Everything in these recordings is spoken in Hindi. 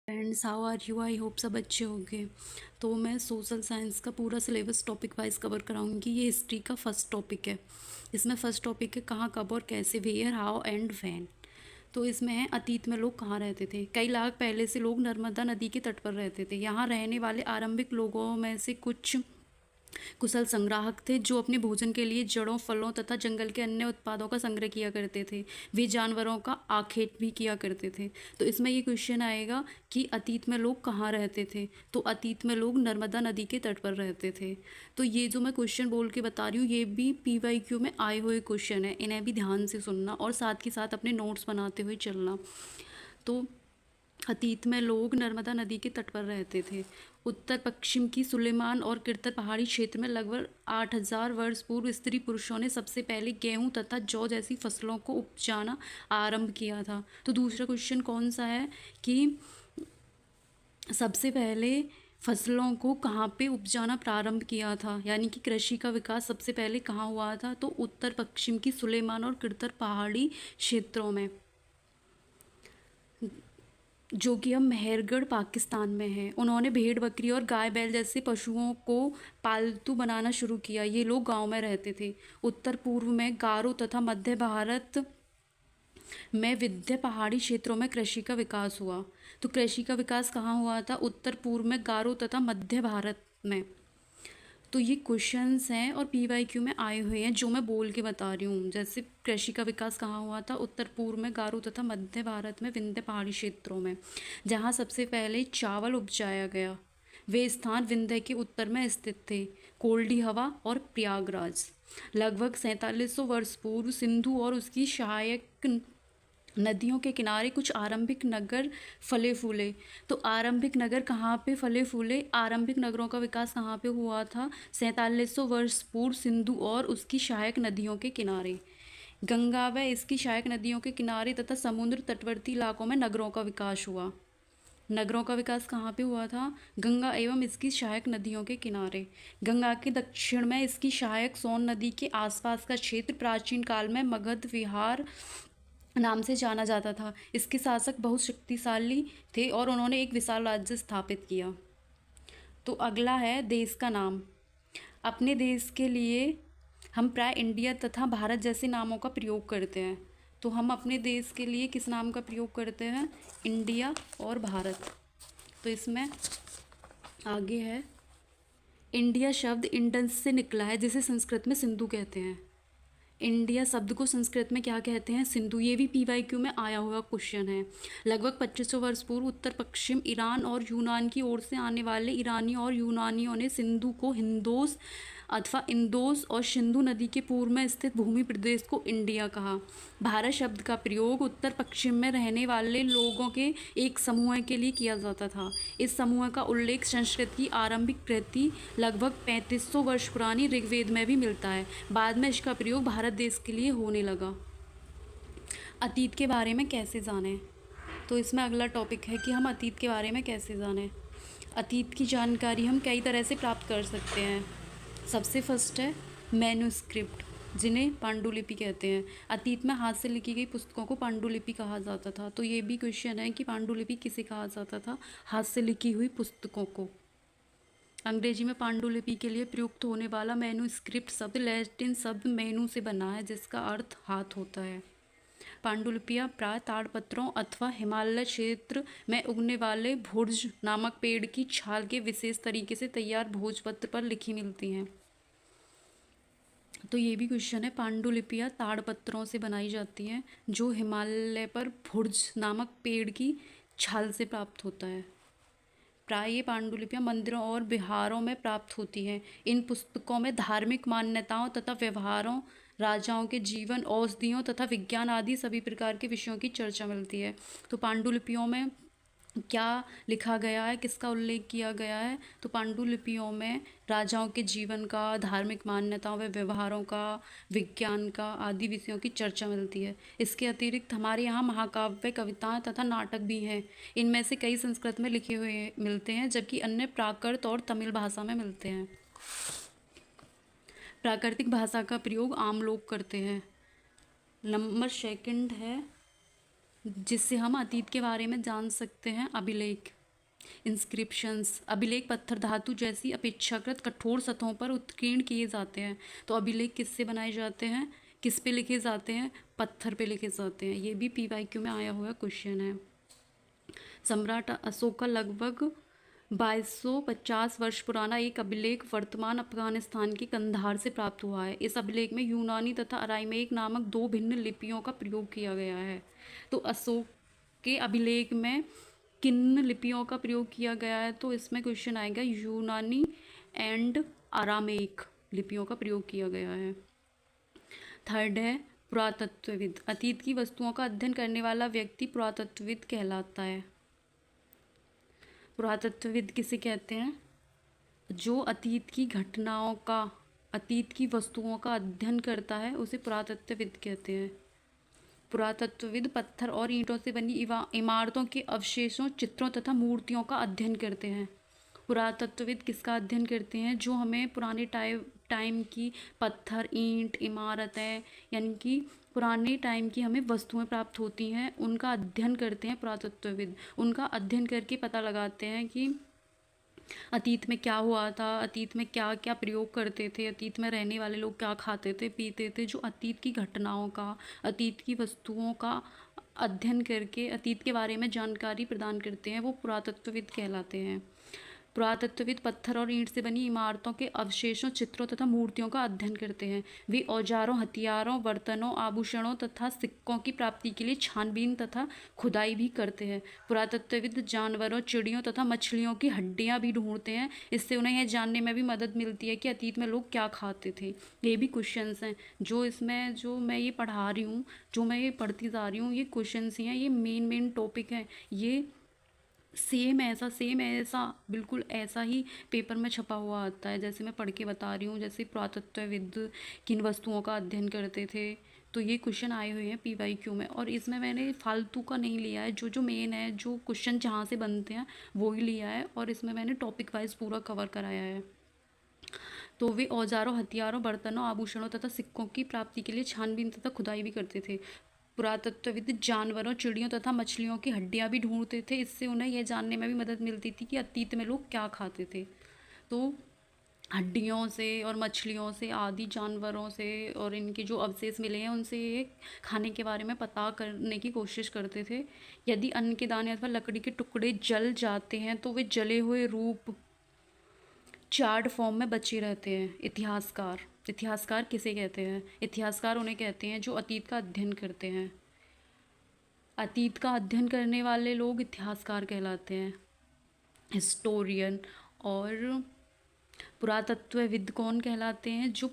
Friends, how are you? I hope सब अच्छे होंगे। तो मैं सोशल साइंस का पूरा सिलेबस टॉपिक वाइज कवर कराऊंगी। ये हिस्ट्री का फर्स्ट टॉपिक है। इसमें फर्स्ट टॉपिक है कहाँ, कब और कैसे, वेयर, हाउ एंड व्हेन। तो इसमें है अतीत में लोग कहाँ रहते थे। कई लाख पहले से लोग नर्मदा नदी के तट पर रहते थे। यहाँ रहने वाले आरंभिक लोगों में से कुछ कुशल संग्राहक थे जो अपने भोजन के लिए जड़ों, फलों तथा जंगल के अन्य उत्पादों का संग्रह किया करते थे। वे जानवरों का आखेट भी किया करते थे। तो इसमें ये क्वेश्चन आएगा कि अतीत में लोग कहाँ रहते थे। तो अतीत में लोग नर्मदा नदी के तट पर रहते थे। तो ये जो मैं क्वेश्चन बोल के बता रही हूँ ये भी PYQ में आए हुए क्वेश्चन है। इन्हें भी ध्यान से सुनना और साथ ही साथ अपने नोट्स बनाते हुए चलना। तो अतीत में लोग नर्मदा नदी के तट पर रहते थे। उत्तर पश्चिम की सुलेमान और किर्तर पहाड़ी क्षेत्र में लगभग 8,000 वर्ष पूर्व स्त्री पुरुषों ने सबसे पहले गेहूं तथा जौ जैसी फसलों को उपजाना आरंभ किया था। तो दूसरा क्वेश्चन कौन सा है कि सबसे पहले फसलों को कहाँ पे उपजाना प्रारंभ किया था, यानी कि कृषि का विकास सबसे पहले कहाँ हुआ था। तो उत्तर पश्चिम की सुलेमान और किर्तर पहाड़ी क्षेत्रों में, जो कि अब मेहरगढ़ पाकिस्तान में है। उन्होंने भेड़, बकरी और गाय बैल जैसे पशुओं को पालतू बनाना शुरू किया। ये लोग गांव में रहते थे। उत्तर पूर्व में गारो तथा मध्य भारत में विंध्य पहाड़ी क्षेत्रों में कृषि का विकास हुआ। तो कृषि का विकास कहाँ हुआ था? उत्तर पूर्व में गारो तथा मध्य भारत में। तो ये क्वेश्चंस हैं और PYQ में आए हुए हैं जो मैं बोल के बता रही हूँ। जैसे कृषि का विकास कहाँ हुआ था? उत्तर पूर्व में गारो तथा मध्य भारत में विंध्य पहाड़ी क्षेत्रों में, जहाँ सबसे पहले चावल उपजाया गया। वे स्थान विंध्य के उत्तर में स्थित थे, कोल्डी हवा और प्रयागराज। लगभग 4700 वर्ष पूर्व सिंधु और उसकी सहायक नदियों के किनारे कुछ आरंभिक नगर फले फूले। तो आरंभिक नगर कहाँ पे फले फूले? आरंभिक नगरों का विकास कहाँ पे हुआ था? 4700 वर्ष पूर्व सिंधु और उसकी सहायक नदियों के किनारे। गंगा व इसकी सहायक नदियों के किनारे तथा समुद्र तटवर्ती इलाकों में नगरों का विकास हुआ। नगरों का विकास कहाँ पे हुआ था? गंगा एवं इसकी सहायक नदियों के किनारे। गंगा के दक्षिण में इसकी सहायक सोन नदी के आसपास का क्षेत्र प्राचीन काल में मगध विहार नाम से जाना जाता था। इसके शासक बहुत शक्तिशाली थे और उन्होंने एक विशाल राज्य स्थापित किया। तो अगला है देश का नाम। अपने देश के लिए हम प्राय इंडिया तथा भारत जैसे नामों का प्रयोग करते हैं। तो हम अपने देश के लिए किस नाम का प्रयोग करते हैं? इंडिया और भारत। तो इसमें आगे है, इंडिया शब्द इंडस से निकला है जिसे संस्कृत में सिंधु कहते हैं। इंडिया शब्द को संस्कृत में क्या कहते हैं? सिंधु। ये भी PYQ में आया हुआ क्वेश्चन है। लगभग 2500 वर्ष पूर्व उत्तर पश्चिम ईरान और यूनान की ओर से आने वाले ईरानी और यूनानियों ने सिंधु को हिंदोस अथवा इंदोस और सिंधु नदी के पूर्व में स्थित भूमि प्रदेश को इंडिया कहा। भारत शब्द का प्रयोग उत्तर पश्चिम में रहने वाले लोगों के एक समूह के लिए किया जाता था। इस समूह का उल्लेख संस्कृत की आरंभिक कृति लगभग 3500 वर्ष पुरानी ऋग्वेद में भी मिलता है। बाद में इसका प्रयोग भारत देश के लिए होने लगा। अतीत के बारे में कैसे जानें? तो इसमें अगला टॉपिक है कि हम अतीत के बारे में कैसे जानें। अतीत की जानकारी हम कई तरह से प्राप्त कर सकते हैं। सबसे फर्स्ट है मैन्युस्क्रिप्ट, जिन्हें पांडुलिपि कहते हैं। अतीत में हाथ से लिखी गई पुस्तकों को पांडुलिपि कहा जाता था। तो ये भी क्वेश्चन है कि पांडुलिपि किसे कहा जाता था? हाथ से लिखी हुई पुस्तकों को। अंग्रेजी में पांडुलिपि के लिए प्रयुक्त होने वाला मैन्युस्क्रिप्ट शब्द लैटिन शब्द मैनु से बना है, जिसका अर्थ हाथ होता है। पांडुलिपियाँ प्राय ताड़पत्रों अथवा हिमालय क्षेत्र में उगने वाले भुर्ज नामक पेड़ की छाल के विशेष तरीके से तैयार भोजपत्र पर लिखी मिलती हैं। तो ये भी क्वेश्चन है, पांडुलिपियाँ ताड़पत्रों से बनाई जाती हैं जो हिमालय पर भुर्ज नामक पेड़ की छाल से प्राप्त होता है। प्राय ये पांडुलिपियाँ मंदिरों और विहारों में प्राप्त होती हैं। इन पुस्तकों में धार्मिक मान्यताओं तथा व्यवहारों, राजाओं के जीवन, औषधियों तथा विज्ञान आदि सभी प्रकार के विषयों की चर्चा मिलती है। तो पांडुलिपियों में क्या लिखा गया है, किसका उल्लेख किया गया है? तो पांडुलिपियों में राजाओं के जीवन का, धार्मिक मान्यताओं व व्यवहारों का, विज्ञान का आदि विषयों की चर्चा मिलती है। इसके अतिरिक्त हमारे यहाँ महाकाव्य, कविताएं तथा नाटक भी हैं। इनमें से कई संस्कृत में लिखे हुए मिलते हैं जबकि अन्य प्राकृत और तमिल भाषा में मिलते हैं। प्राकृतिक भाषा का प्रयोग आम लोग करते हैं। नंबर सेकंड है जिससे हम अतीत के बारे में जान सकते हैं। अभिलेख, इंस्क्रिप्शंस, अभिलेख पत्थर धातु जैसी अपेक्षाकृत कठोर सतहों पर उत्कीर्ण किए जाते हैं। तो अभिलेख किससे बनाए जाते हैं, किस पे लिखे जाते हैं, पत्थर पे लिखे जाते हैं। ये भी PYQ में आया हुआ क्वेश्चन है। सम्राट अशोक का लगभग 2250 वर्ष पुराना एक अभिलेख वर्तमान अफगानिस्तान के कंधार से प्राप्त हुआ है। इस अभिलेख में यूनानी तथा अरामीक नामक दो भिन्न लिपियों का प्रयोग किया गया है। तो अशोक के अभिलेख में किन लिपियों का प्रयोग किया गया है, तो इसमें क्वेश्चन आएगा यूनानी एंड अरामीक लिपियों का प्रयोग किया गया है। थर्ड है पुरातत्वविद। अतीत की वस्तुओं का अध्ययन करने वाला व्यक्ति पुरातत्वविद कहलाता है। पुरातत्वविद किसे कहते हैं, जो अतीत की घटनाओं का, अतीत की वस्तुओं का अध्ययन करता है उसे पुरातत्वविद कहते हैं। पुरातत्वविद पत्थर और ईंटों से बनी इमारतों के अवशेषों, चित्रों तथा मूर्तियों का अध्ययन करते हैं। पुरातत्वविद किसका अध्ययन करते हैं, जो हमें पुराने टाइम की पत्थर, ईंट, इमारतें, यानी कि पुराने टाइम की हमें वस्तुएं प्राप्त होती हैं, उनका अध्ययन करते हैं पुरातत्वविद। उनका अध्ययन करके पता लगाते हैं कि अतीत में क्या हुआ था, अतीत में क्या क्या प्रयोग करते थे, अतीत में रहने वाले लोग क्या खाते थे, पीते थे। जो अतीत की घटनाओं का, अतीत की वस्तुओं का अध्ययन करके अतीत के बारे में जानकारी प्रदान करते हैं, वो पुरातत्वविद कहलाते हैं। पुरातत्वविद पत्थर और ईंट से बनी इमारतों के अवशेषों, चित्रों तथा मूर्तियों का अध्ययन करते हैं। वे औजारों, हथियारों, बर्तनों, आभूषणों तथा सिक्कों की प्राप्ति के लिए छानबीन तथा खुदाई भी करते हैं। पुरातत्वविद जानवरों, चिड़ियों तथा मछलियों की हड्डियां भी ढूंढते हैं। इससे उन्हें यह जानने में भी मदद मिलती है कि अतीत में लोग क्या खाते थे। ये भी क्वेश्चंस हैं जो इसमें, जो मैं ये पढ़ा रही हूँ, जो मैं ये पढ़ती जा रही हूँ, ये क्वेश्चंस ही हैं, ये मेन टॉपिक हैं। ये सेम ऐसा बिल्कुल ऐसा ही पेपर में छपा हुआ आता है, जैसे मैं पढ़ के बता रही हूँ। जैसे पुरातत्वविद किन वस्तुओं का अध्ययन करते थे, तो ये क्वेश्चन आए हुए हैं PYQ में। और इसमें मैंने फालतू का नहीं लिया है, जो मेन है, जो क्वेश्चन जहाँ से बनते हैं वो ही लिया है। और इसमें मैंने टॉपिक वाइज पूरा कवर कराया है। तो वे औजारों, हथियारों, बर्तनों, आभूषणों तथा सिक्कों की प्राप्ति के लिए छानबीन तथा खुदाई भी करते थे। पुरातत्वविद जानवरों, चिड़ियों तथा मछलियों की हड्डियां भी ढूंढते थे। इससे उन्हें यह जानने में भी मदद मिलती थी कि अतीत में लोग क्या खाते थे। तो हड्डियों से और मछलियों से, आदि जानवरों से, और इनके जो अवशेष मिले हैं उनसे ये खाने के बारे में पता करने की कोशिश करते थे। यदि अन्न के दाने अथवा लकड़ी के टुकड़े जल जाते हैं तो वे जले हुए रूप, चार्ड फॉर्म में बचे रहते हैं। इतिहासकार किसे कहते हैं, इतिहासकार उन्हें कहते हैं जो अतीत का अध्ययन करते हैं। अतीत का अध्ययन करने वाले लोग इतिहासकार कहलाते हैं, हिस्टोरियन। और पुरातत्वविद कौन कहलाते हैं, जो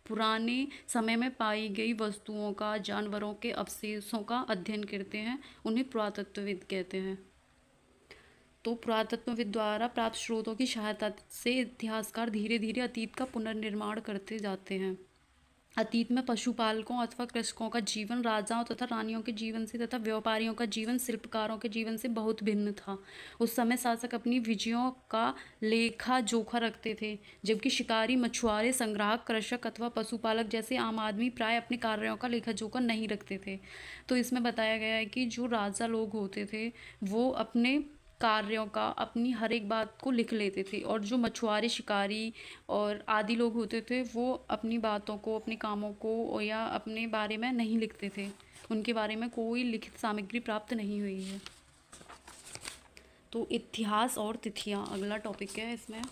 पुराने समय में पाई गई वस्तुओं का, जानवरों के अवशेषों का अध्ययन करते हैं, उन्हें पुरातत्वविद कहते हैं। तो पुरातत्वविद द्वारा प्राप्त स्रोतों की सहायता से इतिहासकार धीरे धीरे अतीत का पुनर्निर्माण करते जाते हैं। अतीत में पशुपालकों अथवा कृषकों का जीवन राजाओं तथा रानियों के जीवन से तथा व्यापारियों का जीवन शिल्पकारों के जीवन से बहुत भिन्न था। उस समय शासक अपनी विजयों का लेखा जोखा रखते थे, जबकि शिकारी, मछुआरे, संग्राहक, कृषक अथवा पशुपालक जैसे आम आदमी प्राय अपने कार्यों का लेखा जोखा नहीं रखते थे। तो इसमें बताया गया है कि जो राजा लोग होते थे वो अपने कार्यों का, अपनी हर एक बात को लिख लेते थे, और जो मछुआरे, शिकारी और आदि लोग होते थे वो अपनी बातों को, अपने कामों को या अपने बारे में नहीं लिखते थे। उनके बारे में कोई लिखित सामग्री प्राप्त नहीं हुई है। तो इतिहास और तिथियां अगला टॉपिक है। इसमें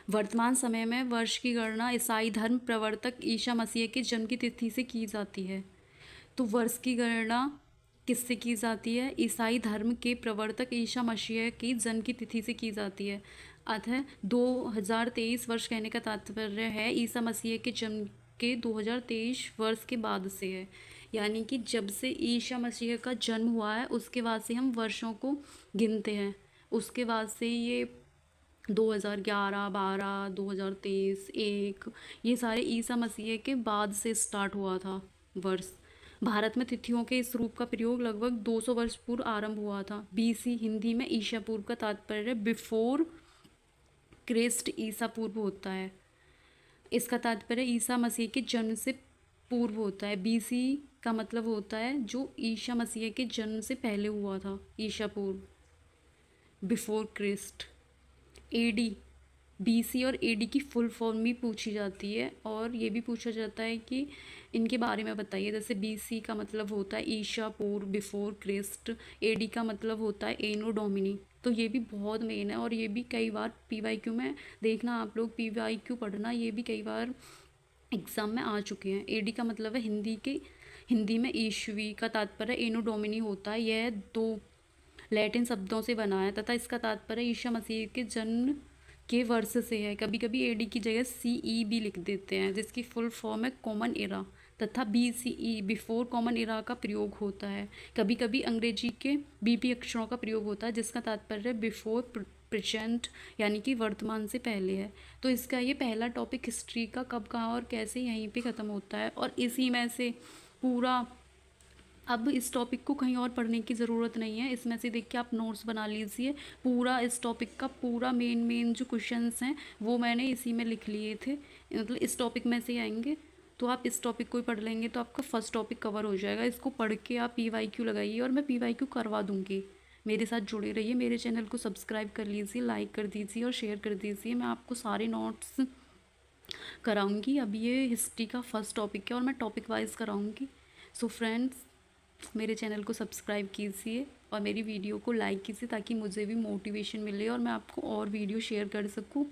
वर्तमान समय में वर्ष की गणना ईसाई धर्म प्रवर्तक ईसा मसीह के जन्म की तिथि से की जाती है। तो वर्ष की गणना किससे की जाती है, ईसाई धर्म के प्रवर्तक ईसा मसीह की जन्म की तिथि से की जाती है। अतः 2023 वर्ष कहने का तात्पर्य है ईसा मसीह के जन्म के 2023 वर्ष के बाद से है। यानी कि जब से ईसा मसीह का जन्म हुआ है उसके बाद से हम वर्षों को गिनते हैं। उसके बाद से ये 2011, 12, 2023, 1, ये सारे ईसा मसीह के बाद से स्टार्ट हुआ था वर्ष। भारत में तिथियों के इस रूप का प्रयोग लगभग 200 वर्ष पूर्व आरंभ हुआ था। BC हिंदी में ईसा पूर्व का तात्पर्य बिफोर क्रिस्ट, ईसा पूर्व होता है। इसका तात्पर्य ईसा मसीह के जन्म से पूर्व होता है। बीसी का मतलब होता है जो ईसा मसीह के जन्म से पहले हुआ था, ईसा पूर्व, बिफोर क्रिस्ट। एडी, बीसी और एडी की फुल फॉर्म भी पूछी जाती है और ये भी पूछा जाता है कि इनके बारे में बताइए। जैसे बीसी का मतलब होता है ईसा पूर्व, बिफोर क्रिस्ट। एडी का मतलब होता है एनो डोमिनी। तो ये भी बहुत मेन है और ये भी कई बार पीवाईक्यू में देखना, आप लोग पीवाईक्यू पढ़ना, ये भी कई बार एग्ज़ाम में आ चुके हैं। एडी का मतलब है हिंदी में ईस्वी का तात्पर्य एनो डोमिनी होता है। यह दो लैटिन शब्दों से बना है तथा इसका तात्पर्य ईसा मसीह के जन्म के वर्ष से है। कभी कभी एडी की जगह सीई भी लिख देते हैं जिसकी फुल फॉर्म है कॉमन एरा, तथा बीसीई बिफोर कॉमन एरा का प्रयोग होता है। कभी कभी अंग्रेजी के बीपी अक्षरों का प्रयोग होता है जिसका तात्पर्य बिफोर प्रेजेंट, यानी कि वर्तमान से पहले है। तो इसका ये पहला टॉपिक हिस्ट्री का कब, कहाँ और कैसे यहीं पे ख़त्म होता है और इसी में से पूरा, अब इस टॉपिक को कहीं और पढ़ने की ज़रूरत नहीं है, इसमें से देख के आप नोट्स बना लीजिए। पूरा इस टॉपिक का पूरा मेन जो क्वेश्चंस हैं वो मैंने इसी में लिख लिए थे, मतलब इस टॉपिक में से आएंगे। तो आप इस टॉपिक को ही पढ़ लेंगे तो आपका फर्स्ट टॉपिक कवर हो जाएगा। इसको पढ़ के आप पीवाईक्यू लगाइए और मैं पीवाईक्यू करवा दूँगी। मेरे साथ जुड़े रहिए, मेरे चैनल को सब्सक्राइब कर लीजिए, लाइक कर दीजिए और शेयर कर दीजिए। मैं आपको सारे नोट्स कराऊंगी। अब ये हिस्ट्री का फर्स्ट टॉपिक है और मैं टॉपिक वाइज कराऊंगी। सो फ्रेंड्स, मेरे चैनल को सब्सक्राइब कीजिए और मेरी वीडियो को लाइक कीजिए ताकि मुझे भी मोटिवेशन मिले और मैं आपको और वीडियो शेयर कर सकूं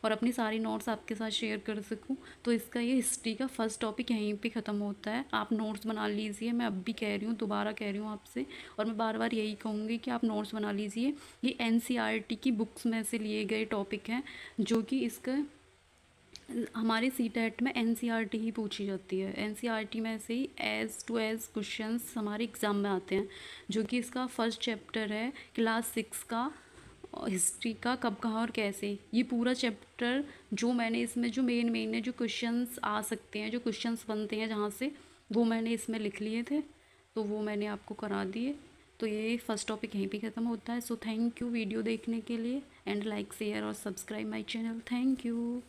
और अपनी सारी नोट्स आपके साथ शेयर कर सकूं। तो इसका ये हिस्ट्री का फर्स्ट टॉपिक यहीं पे ख़त्म होता है। आप नोट्स बना लीजिए, मैं अब भी कह रही हूँ, दोबारा कह रही हूँ आपसे, और मैं बार बार यही कहूँगी कि आप नोट्स बना लीजिए। ये एनसीईआरटी की बुक्स में से लिए गए टॉपिक हैं जो कि इसका हमारे सीटेट में एनसीईआरटी ही पूछी जाती है। एनसीईआरटी में से ही एज टू एज क्वेश्चंस हमारे एग्ज़ाम में आते हैं, जो कि इसका फर्स्ट चैप्टर है क्लास 6 का हिस्ट्री का कब, कहाँ और कैसे। ये पूरा चैप्टर जो मैंने इसमें जो मेन है, जो क्वेश्चंस आ सकते हैं, जो क्वेश्चंस बनते हैं जहाँ से, वो मैंने इसमें लिख लिए थे, तो वो मैंने आपको करा दिए। तो ये फर्स्ट टॉपिक यहीं पे ख़त्म होता है। सो थैंक यू वीडियो देखने के लिए एंड लाइक शेयर और subscribe my channel. Thank you.